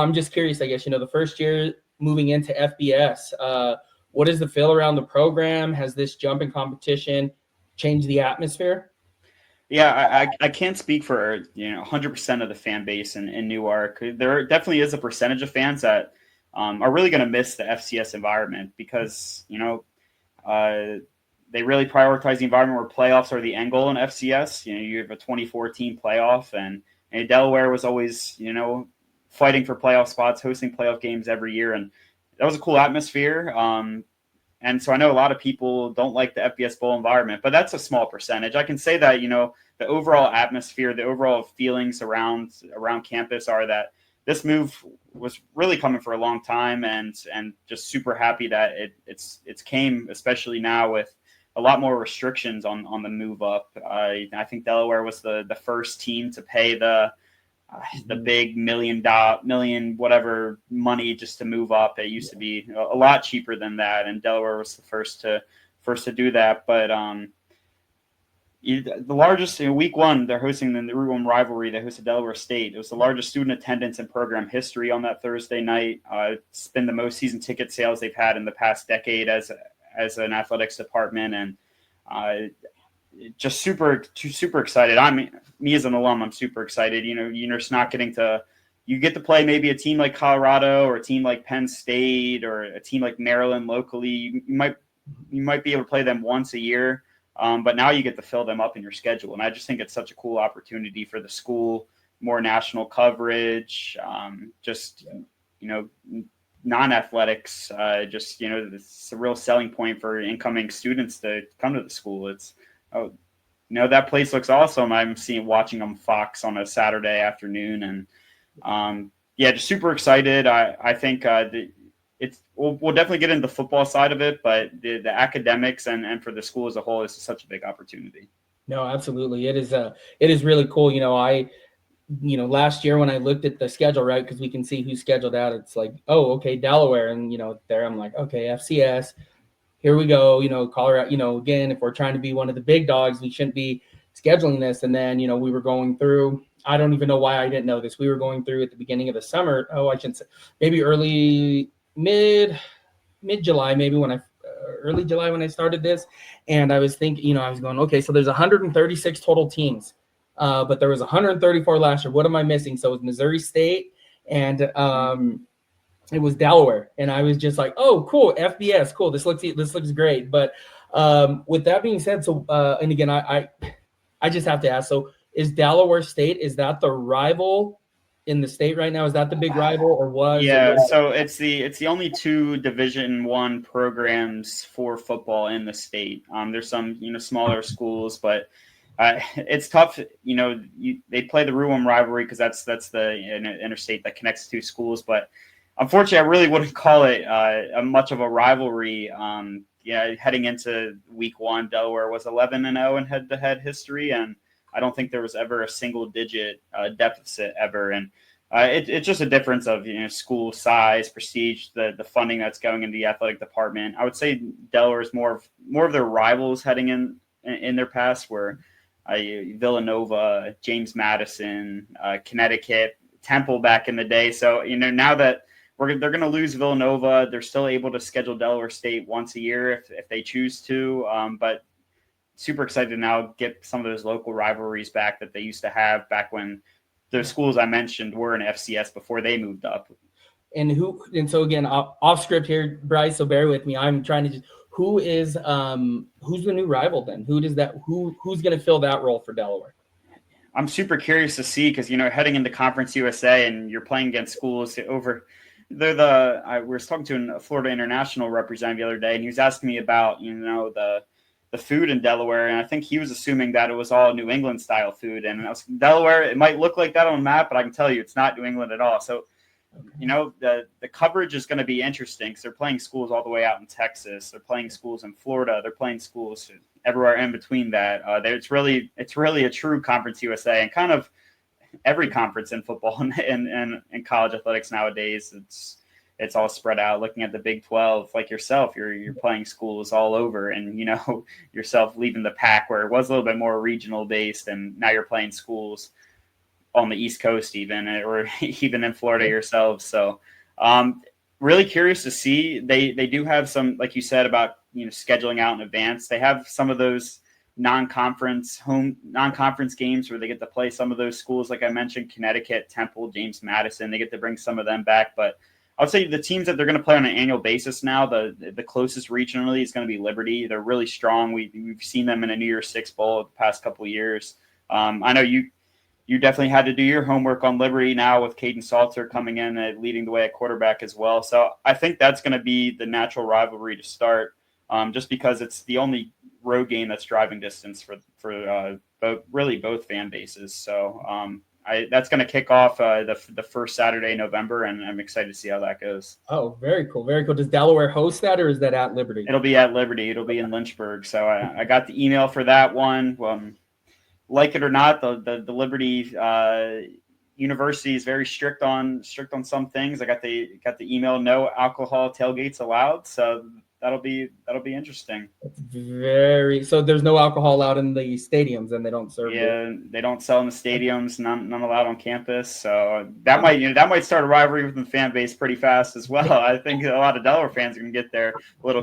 I'm just curious, I guess, the first year moving into FBS, what is the feel around the program? Has this jump in competition changed the atmosphere? Yeah, I can't speak for 100% of the fan base in Newark. There definitely is a percentage of fans that are really going to miss the FCS environment because they really prioritize the environment where playoffs are the end goal in FCS. You have a 2014 playoff, and Delaware was always fighting for playoff spots, hosting playoff games every year, and that was a cool atmosphere. And so I know a lot of people don't like the FBS Bowl environment, but that's a small percentage. I can say that, the overall atmosphere, the overall feelings around campus are that this move was really coming for a long time, and just super happy that it's came, especially now with a lot more restrictions on the move up. I think Delaware was the first team to pay the big million whatever money just to move up. It used to be a lot cheaper than that, and Delaware was the first to do that. But the largest week one, they're hosting the Route 1 rivalry. They hosted Delaware State. It was the largest student attendance in program history on that Thursday night. It's been the most season ticket sales they've had in the past decade as an athletics department, and just super excited. Me as an alum, I'm super excited. You're just not getting to. You get to play maybe a team like Colorado or a team like Penn State or a team like Maryland locally. You might be able to play them once a year, but now you get to fill them up in your schedule. And I just think it's such a cool opportunity for the school, more national coverage, non-athletics. It's a real selling point for incoming students to come to the school. That place looks awesome. I'm watching on Fox on a Saturday afternoon, and just super excited. I think we'll definitely get into the football side of it, but the academics and for the school as a whole is such a big opportunity. No, absolutely. It is really cool. Last year when I looked at the schedule, right, because we can see who's scheduled out, it's like, oh, okay, Delaware, and there I'm like, okay, FCS. Here we go, Colorado, again, if we're trying to be one of the big dogs, we shouldn't be scheduling this. And then, we were going through, I don't even know why I didn't know this. We were going through at the beginning of the summer. I shouldn't say, maybe mid-July, maybe early July when I started this. And I was thinking, I was going, okay, so there's 136 total teams, but there was 134 last year. What am I missing? So it was Missouri State and, it was Delaware, and I was just like, "Oh, cool, FBS, cool. This looks great." But with that being said, so and again, I just have to ask. So, is Delaware State, is that the rival in the state right now? Is that the big rival, or was? Yeah, so it's the only two Division I programs for football in the state. There's some smaller schools, but it's tough. They play the Route 1 rivalry because that's the interstate that connects two schools, but. Unfortunately, I really wouldn't call it much of a rivalry. Heading into week one, Delaware was 11-0 in head-to-head history, and I don't think there was ever a single-digit deficit ever. And it's just a difference of school size, prestige, the funding that's going into the athletic department. I would say Delaware is more of their rivals heading in their past, where Villanova, James Madison, Connecticut, Temple back in the day. So now that they're going to lose Villanova. They're still able to schedule Delaware State once a year if they choose to. But super excited to now get some of those local rivalries back that they used to have back when the schools I mentioned were in FCS before they moved up. And so again, off script here, Bryce. So bear with me. I'm trying to who's the new rival then? Who's going to fill that role for Delaware? I'm super curious to see because heading into Conference USA and you're playing against schools over. I was talking to a Florida International representative the other day, and he was asking me about the food in Delaware, and I think he was assuming that it was all New England style food. And I was Delaware. It might look like that on the map, but I can tell you it's not New England at all. So, the coverage is going to be interesting because they're playing schools all the way out in Texas. They're playing schools in Florida. They're playing schools everywhere in between that. It's really a true Conference USA, and kind of every conference in football and college athletics nowadays. It's all spread out. Looking at the Big 12, like yourself, you're playing schools all over, and yourself leaving the pack where it was a little bit more regional based, and now you're playing schools on the East Coast even, or even in Florida yourselves. So really curious to see. They do have some, like you said, about scheduling out in advance. They have some of those non-conference games where they get to play some of those schools, like I mentioned, Connecticut, Temple, James Madison. They get to bring some of them back. But I would say the teams that they're going to play on an annual basis now, the closest regionally is going to be Liberty. They're really strong. We've seen them in a New Year's Six Bowl the past couple of years. I know you definitely had to do your homework on Liberty now with Caden Salter coming in and leading the way at quarterback as well. So I think that's going to be the natural rivalry to start, just because it's the only road game that's driving distance for both fan bases. So that's going to kick off the first Saturday in November, and I'm excited to see how that goes. Oh, very cool. Very cool. Does Delaware host that, or is that at Liberty? It'll be at Liberty. It'll be in Lynchburg. So I got the email for that one. Like it or not, the Liberty University is very strict on some things. I got the email, no alcohol tailgates allowed. So that'll be interesting. So there's no alcohol out in the stadiums, and they don't serve. Yeah, they don't sell in the stadiums. None allowed on campus. So that might start a rivalry within the fan base pretty fast as well. I think a lot of Delaware fans are going to get there a little